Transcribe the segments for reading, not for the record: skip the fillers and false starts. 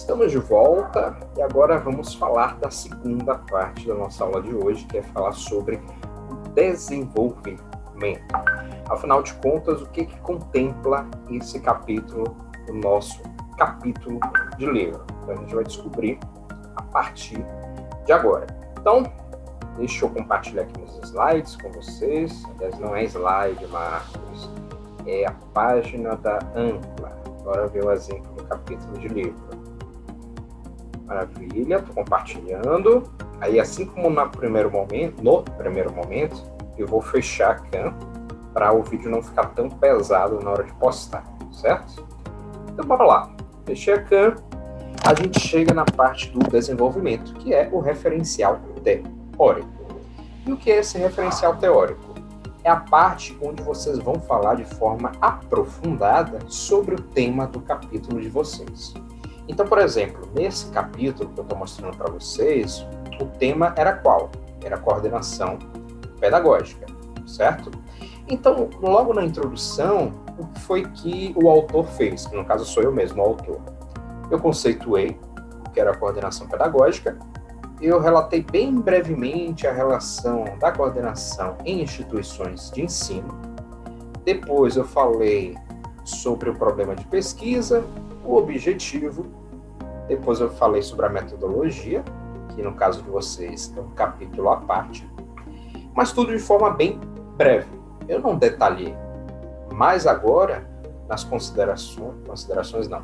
Estamos de volta e agora vamos falar da segunda parte da nossa aula de hoje, que é falar sobre o desenvolvimento. Afinal de contas, o que contempla esse capítulo, o nosso capítulo de livro? Então, a gente vai descobrir a partir de agora. Então, deixa eu compartilhar aqui meus slides com vocês. Aliás, não é slide, Marcos, é a página da Ampla. Agora ver o exemplo do capítulo de livro. Maravilha, estou compartilhando. Aí, assim como no primeiro momento, eu vou fechar a cam para o vídeo não ficar tão pesado na hora de postar, certo? Então, bora lá. Fechei a cam. A gente chega na parte do desenvolvimento, que é o referencial teórico. E o que é esse referencial teórico? É a parte onde vocês vão falar de forma aprofundada sobre o tema do capítulo de vocês. Então, por exemplo, nesse capítulo que eu estou mostrando para vocês, o tema era qual? Era coordenação pedagógica, certo? Então, logo na introdução, o que foi que o autor fez? Que no caso sou eu mesmo, o autor. Eu conceituei o que era a coordenação pedagógica, eu relatei bem brevemente a relação da coordenação em instituições de ensino, depois eu falei sobre o problema de pesquisa, o objetivo, depois eu falei sobre a metodologia, que no caso de vocês é um capítulo à parte, mas tudo de forma bem breve, eu não detalhei. Mas agora, nas considerações não,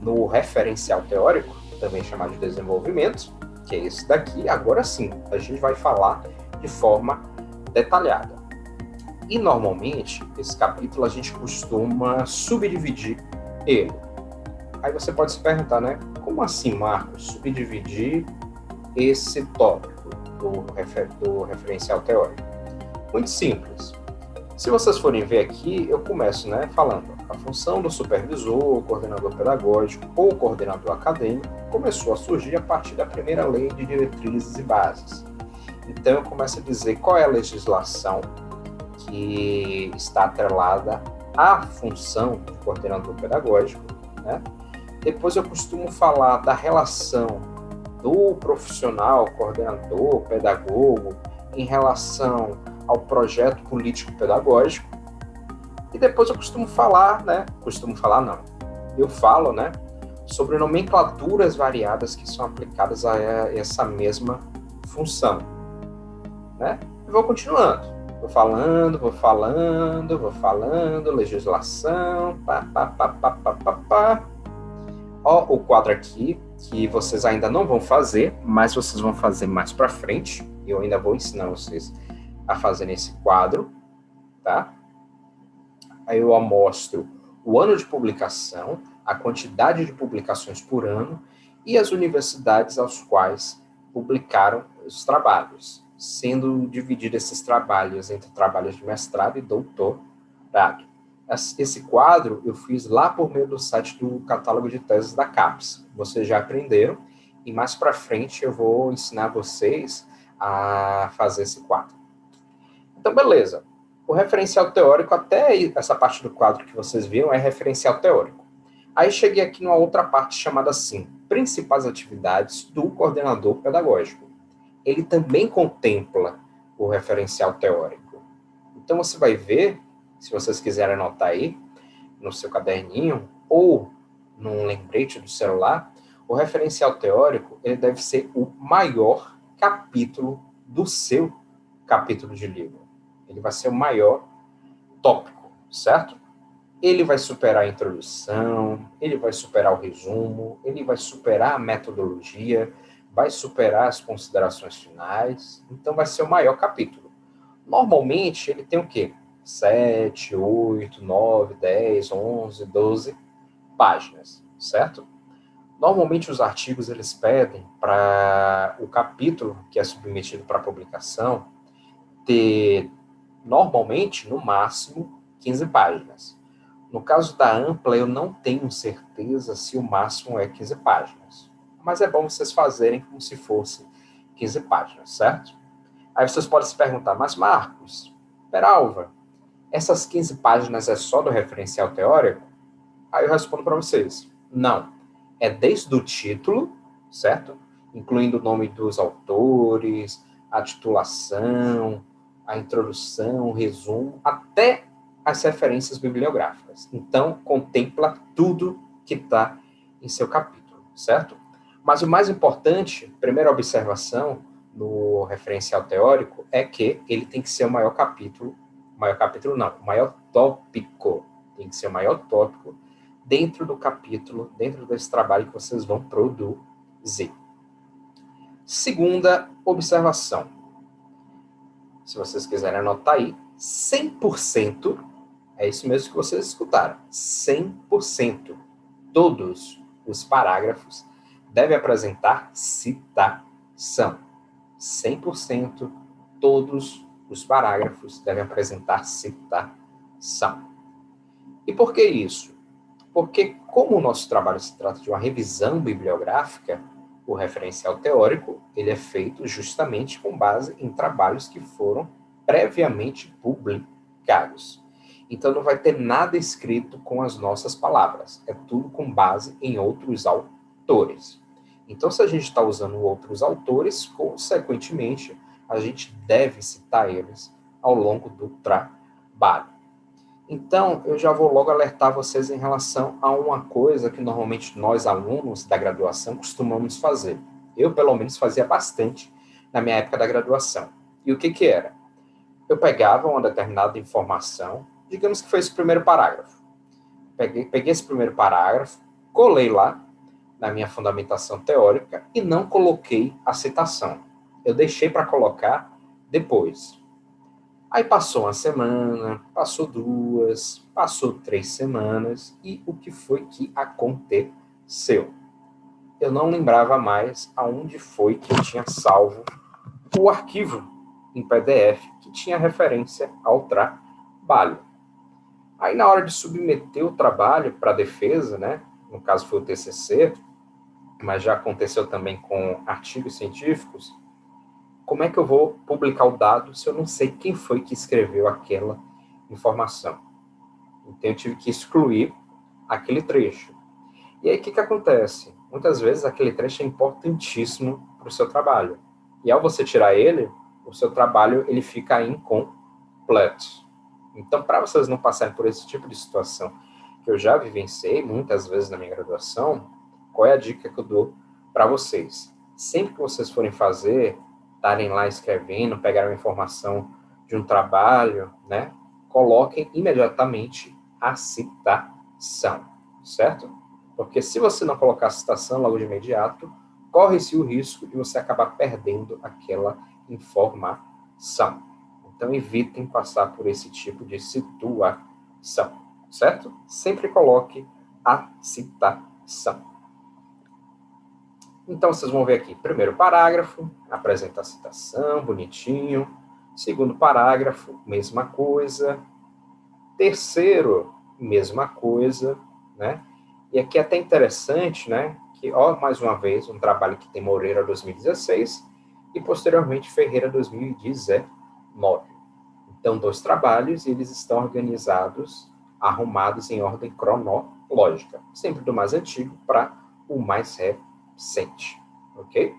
no referencial teórico, também chamado de desenvolvimento, que é esse daqui, agora sim, a gente vai falar de forma detalhada. E normalmente, esse capítulo a gente costuma subdividir ele. Aí você pode se perguntar, né? Como assim, Marcos, subdividir esse tópico do referencial teórico? Muito simples. Se vocês forem ver aqui, eu começo, né, falando a função do supervisor, coordenador pedagógico ou coordenador acadêmico começou a surgir a partir da primeira lei de diretrizes e bases. Então eu começo a dizer qual é a legislação que está atrelada à função do coordenador pedagógico, né? Depois eu costumo falar da relação do profissional, coordenador, pedagogo, em relação ao projeto político-pedagógico. E depois eu falo, né, sobre nomenclaturas variadas que são aplicadas a essa mesma função, né? E vou continuando. Vou falando, legislação, Ó, o quadro aqui, que vocês ainda não vão fazer, mas vocês vão fazer mais para frente. Eu ainda vou ensinar vocês a fazer nesse quadro, tá? Aí eu mostro o ano de publicação, a quantidade de publicações por ano e as universidades aos quais publicaram os trabalhos, sendo divididos esses trabalhos entre trabalhos de mestrado e doutorado. Esse quadro eu fiz lá por meio do site do catálogo de teses da CAPES. Vocês já aprenderam e mais para frente eu vou ensinar vocês a fazer esse quadro. Então, beleza. O referencial teórico, até essa parte do quadro que vocês viram, é referencial teórico. Aí cheguei aqui numa outra parte chamada assim, principais atividades do coordenador pedagógico. Ele também contempla o referencial teórico. Então, você vai ver, se vocês quiserem anotar aí, no seu caderninho, ou num lembrete do celular, o referencial teórico, ele deve ser o maior capítulo do seu capítulo de livro. Ele vai ser o maior tópico, certo? Ele vai superar a introdução, ele vai superar o resumo, ele vai superar a metodologia, vai superar as considerações finais, então vai ser o maior capítulo. Normalmente, ele tem o quê? 7, 8, 9, 10, 11, 12 páginas, certo? Normalmente, os artigos, eles pedem para o capítulo que é submetido para publicação ter, normalmente, no máximo, 15 páginas. No caso da Ampla, eu não tenho certeza se o máximo é 15 páginas. Mas é bom vocês fazerem como se fosse 15 páginas, certo? Aí vocês podem se perguntar, mas Marcos, Peralva, essas 15 páginas é só do referencial teórico? Aí eu respondo para vocês, não. é desde o título, certo? Incluindo o nome dos autores, a titulação, a introdução, o resumo, até as referências bibliográficas. Então, contempla tudo que está em seu capítulo, certo? Mas o mais importante, primeira observação no referencial teórico, é que ele tem que ser o maior capítulo não, o maior tópico, tem que ser o maior tópico dentro do capítulo, dentro desse trabalho que vocês vão produzir. Segunda observação, se vocês quiserem anotar aí, 100%, é isso mesmo que vocês escutaram, 100%, todos os parágrafos devem apresentar citação. 100%, todos os parágrafos devem apresentar citação. E por que isso? Porque, como o nosso trabalho se trata de uma revisão bibliográfica, o referencial teórico ele é feito justamente com base em trabalhos que foram previamente publicados. Então, não vai ter nada escrito com as nossas palavras. É tudo com base em outros autores. Então, se a gente está usando outros autores, consequentemente, a gente deve citar eles ao longo do trabalho. Então, eu já vou logo alertar vocês em relação a uma coisa que normalmente nós, alunos da graduação, costumamos fazer. Eu, pelo menos, fazia bastante na minha época da graduação. E o que era? Eu pegava uma determinada informação, digamos que foi esse primeiro parágrafo. Peguei esse primeiro parágrafo, colei lá na minha fundamentação teórica e não coloquei a citação. Eu deixei para colocar depois. Aí passou uma semana, passou 2, passou 3 semanas, e o que foi que aconteceu? Eu não lembrava mais aonde foi que eu tinha salvo o arquivo em PDF que tinha referência ao trabalho. Aí na hora de submeter o trabalho para a defesa, né, no caso foi o TCC, mas já aconteceu também com artigos científicos, como é que eu vou publicar o dado se eu não sei quem foi que escreveu aquela informação? Então, eu tive que excluir aquele trecho. E aí, o que acontece? Muitas vezes, aquele trecho é importantíssimo para o seu trabalho. E ao você tirar ele, o seu trabalho ele fica incompleto. Então, para vocês não passarem por esse tipo de situação que eu já vivenciei muitas vezes na minha graduação, qual é a dica que eu dou para vocês? Sempre que vocês forem fazer, estarem lá escrevendo, pegaram uma informação de um trabalho, né? Coloquem imediatamente a citação, certo? Porque se você não colocar a citação logo de imediato, corre-se o risco de você acabar perdendo aquela informação. Então, evitem passar por esse tipo de situação, certo? Sempre coloque a citação. Então, vocês vão ver aqui, primeiro parágrafo, apresenta a citação, bonitinho. Segundo parágrafo, mesma coisa. Terceiro, mesma coisa, né? E aqui é até interessante, né? Que, ó, mais uma vez, um trabalho que tem Moreira 2016 e, posteriormente, Ferreira 2019. Então, 2 trabalhos, e eles estão organizados, arrumados em ordem cronológica, sempre do mais antigo para o mais recente, ok?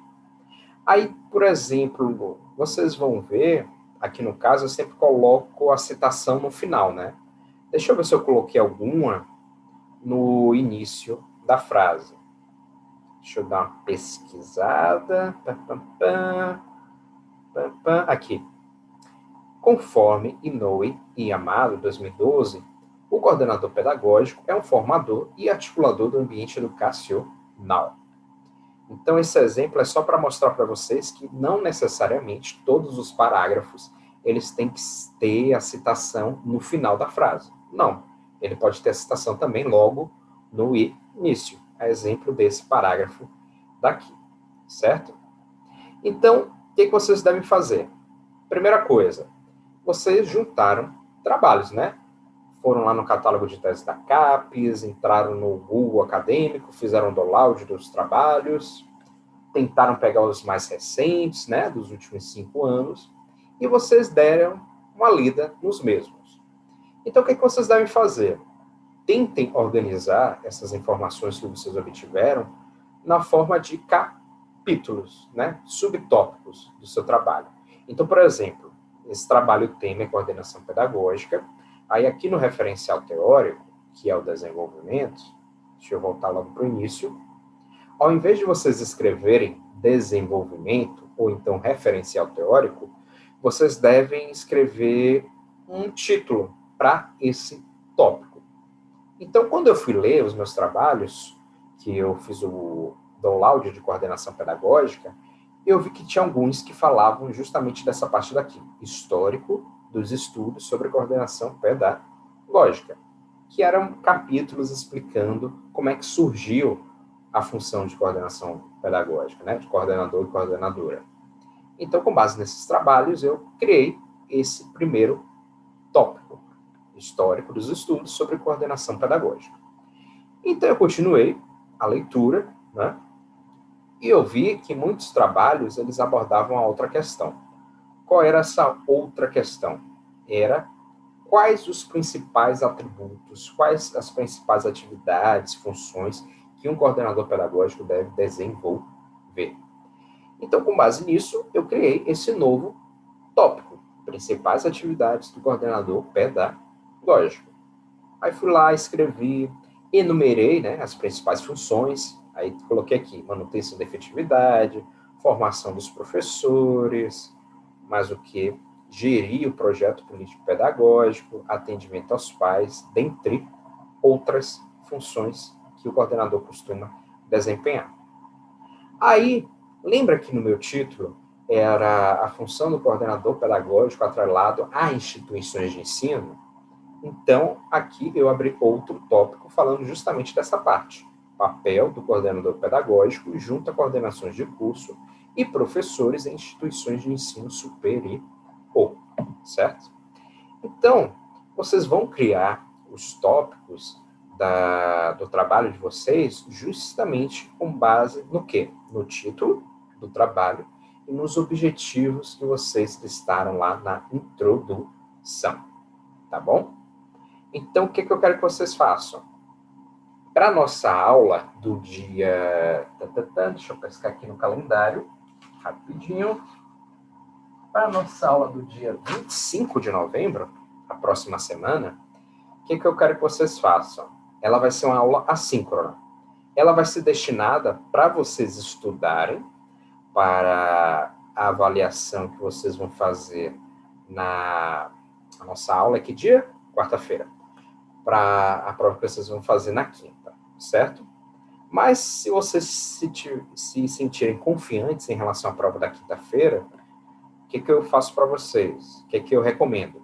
Aí, por exemplo, vocês vão ver, aqui no caso, eu sempre coloco a citação no final, né? Deixa eu ver se eu coloquei alguma no início da frase. Deixa eu dar uma pesquisada. Aqui. Conforme Inoue e Amado, 2012, o coordenador pedagógico é um formador e articulador do ambiente educacional. Então, esse exemplo é só para mostrar para vocês que não necessariamente todos os parágrafos eles têm que ter a citação no final da frase. Não. Ele pode ter a citação também logo no início. É exemplo desse parágrafo daqui. Certo? Então, o que vocês devem fazer? Primeira coisa, vocês juntaram trabalhos, né? Foram lá no catálogo de tese da CAPES, entraram no Google Acadêmico, fizeram download dos trabalhos, tentaram pegar os mais recentes, né, dos últimos 5 anos, e vocês deram uma lida nos mesmos. Então, o que vocês devem fazer? tentem organizar essas informações que vocês obtiveram na forma de capítulos, né? Subtópicos do seu trabalho. Então, por exemplo, esse trabalho tema é coordenação pedagógica. Aí aqui no referencial teórico, que é o desenvolvimento, deixa eu voltar logo para o início, ao invés de vocês escreverem desenvolvimento, ou então referencial teórico, vocês devem escrever um título para esse tópico. Então, quando eu fui ler os meus trabalhos, que eu fiz o download de coordenação pedagógica, eu vi que tinha alguns que falavam justamente dessa parte daqui, histórico dos estudos sobre coordenação pedagógica, que eram capítulos explicando como é que surgiu a função de coordenação pedagógica, né, de coordenador e coordenadora. Então, com base nesses trabalhos, eu criei esse primeiro tópico, histórico dos estudos sobre coordenação pedagógica. Então, eu continuei a leitura, né, e eu vi que muitos trabalhos, eles abordavam a outra questão. Qual era essa outra questão? Era quais os principais atributos, quais as principais atividades, funções que um coordenador pedagógico deve desenvolver. Então, com base nisso, eu criei esse novo tópico, principais atividades do coordenador pedagógico. Aí fui lá, escrevi, enumerei, né, as principais funções, aí coloquei aqui manutenção da efetividade, formação dos professores, mais o que? Gerir o projeto político-pedagógico, atendimento aos pais, dentre outras funções que o coordenador costuma desempenhar. Aí, lembra que no meu título era a função do coordenador pedagógico atrelado a instituições de ensino? Então, aqui eu abri outro tópico falando justamente dessa parte. Papel do coordenador pedagógico junto a coordenações de curso e professores em instituições de ensino superior, certo? Então, vocês vão criar os tópicos do trabalho de vocês justamente com base no quê? No título do trabalho e nos objetivos que vocês listaram lá na introdução, tá bom? Então, o que eu quero que vocês façam? Para a nossa aula do dia... Deixa eu pescar aqui no calendário, rapidinho. Para a nossa aula do dia 25 de novembro, a próxima semana, o que eu quero que vocês façam? Ela vai ser uma aula assíncrona. Ela vai ser destinada para vocês estudarem, para a avaliação que vocês vão fazer na nossa aula. Que dia? Quarta-feira. Para a prova que vocês vão fazer na quinta, certo? Mas se vocês se sentirem confiantes em relação à prova da quinta-feira, o que eu faço para vocês? O que eu recomendo?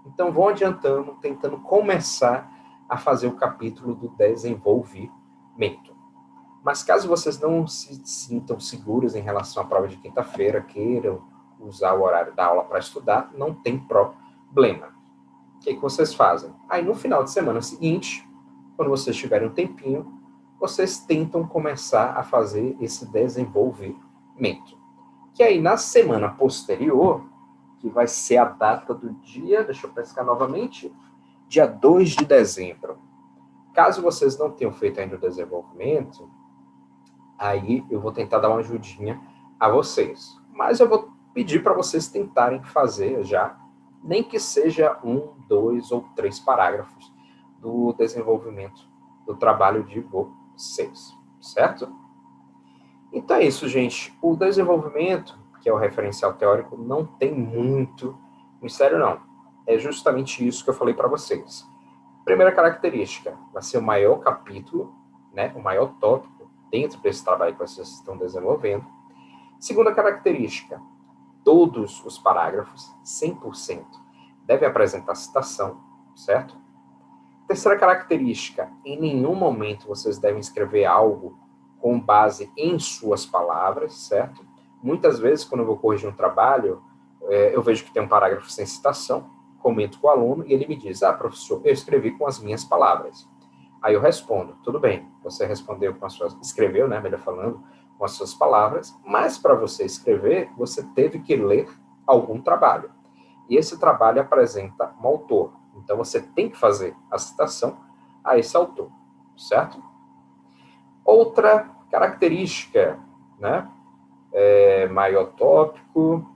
Então, vão adiantando, tentando começar a fazer o capítulo do desenvolvimento. Mas caso vocês não se sintam seguros em relação à prova de quinta-feira, queiram usar o horário da aula para estudar, não tem problema. O que vocês fazem? Aí, no final de semana seguinte, quando vocês tiverem um tempinho, vocês tentam começar a fazer esse desenvolvimento. Que aí, na semana posterior, que vai ser a data do dia, deixa eu pescar novamente, dia 2 de dezembro. Caso vocês não tenham feito ainda o desenvolvimento, aí eu vou tentar dar uma ajudinha a vocês. Mas eu vou pedir para vocês tentarem fazer já, nem que seja 1, 2 ou 3 parágrafos do desenvolvimento do trabalho de vocês, certo? Então é isso, gente. O desenvolvimento, que é o referencial teórico, não tem muito mistério, não. É justamente isso que eu falei para vocês. Primeira característica, vai ser o maior capítulo, né, o maior tópico dentro desse trabalho que vocês estão desenvolvendo. Segunda característica, todos os parágrafos, 100%, devem apresentar citação, certo? Terceira característica, em nenhum momento vocês devem escrever algo com base em suas palavras, certo? Muitas vezes, quando eu vou corrigir um trabalho, eu vejo que tem um parágrafo sem citação, comento com o aluno e ele me diz, professor, eu escrevi com as minhas palavras. Aí eu respondo, tudo bem, você respondeu com as suas, escreveu, né, melhor falando, com as suas palavras, mas para você escrever, você teve que ler algum trabalho. E esse trabalho apresenta um autor. Então você tem que fazer a citação a esse autor, certo? Outra característica, né? Maior tópico,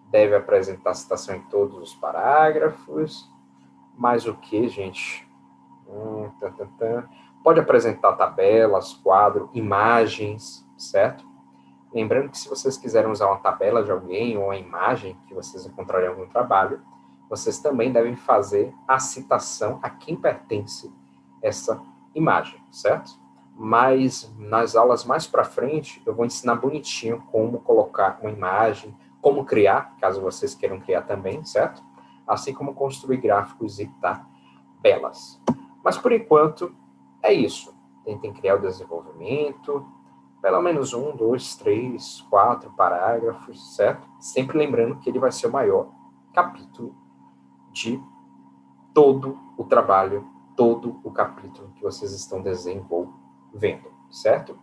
deve apresentar citação em todos os parágrafos, mais o que, gente? Pode apresentar tabelas, quadro, imagens, certo? Lembrando que se vocês quiserem usar uma tabela de alguém ou uma imagem que vocês encontrarem em algum trabalho, vocês também devem fazer a citação a quem pertence essa imagem, certo? Mas nas aulas mais para frente, eu vou ensinar bonitinho como colocar uma imagem, como criar, caso vocês queiram criar também, certo? Assim como construir gráficos e tabelas. Mas por enquanto, é isso. Tentem criar o desenvolvimento, pelo menos 1, 2, 3, 4 parágrafos, certo? Sempre lembrando que ele vai ser o maior capítulo de todo o trabalho, todo o capítulo que vocês estão desenvolvendo, certo?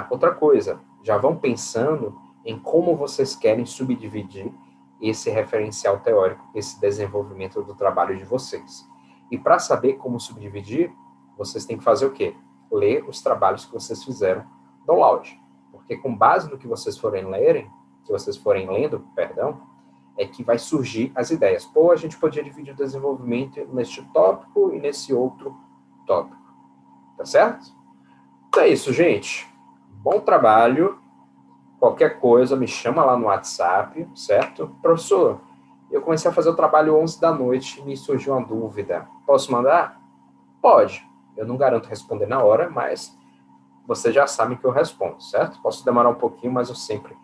Outra coisa, já vão pensando em como vocês querem subdividir esse referencial teórico, esse desenvolvimento do trabalho de vocês. E para saber como subdividir, vocês têm que fazer o quê? Ler os trabalhos que vocês fizeram do Laude. Porque com base no que vocês forem lendo, é que vai surgir as ideias. Pô, a gente podia dividir o desenvolvimento neste tópico e nesse outro tópico. Tá certo? Então é isso, gente. Bom trabalho. Qualquer coisa, me chama lá no WhatsApp, certo? Professor, eu comecei a fazer o trabalho 11 da noite e me surgiu uma dúvida. Posso mandar? Pode. Eu não garanto responder na hora, mas vocês já sabem que eu respondo, certo? Posso demorar um pouquinho, mas eu sempre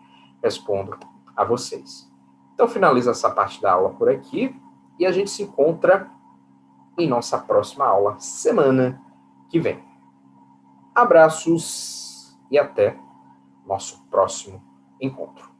respondo a vocês. Então, finaliza essa parte da aula por aqui e a gente se encontra em nossa próxima aula semana que vem. Abraços e até nosso próximo encontro.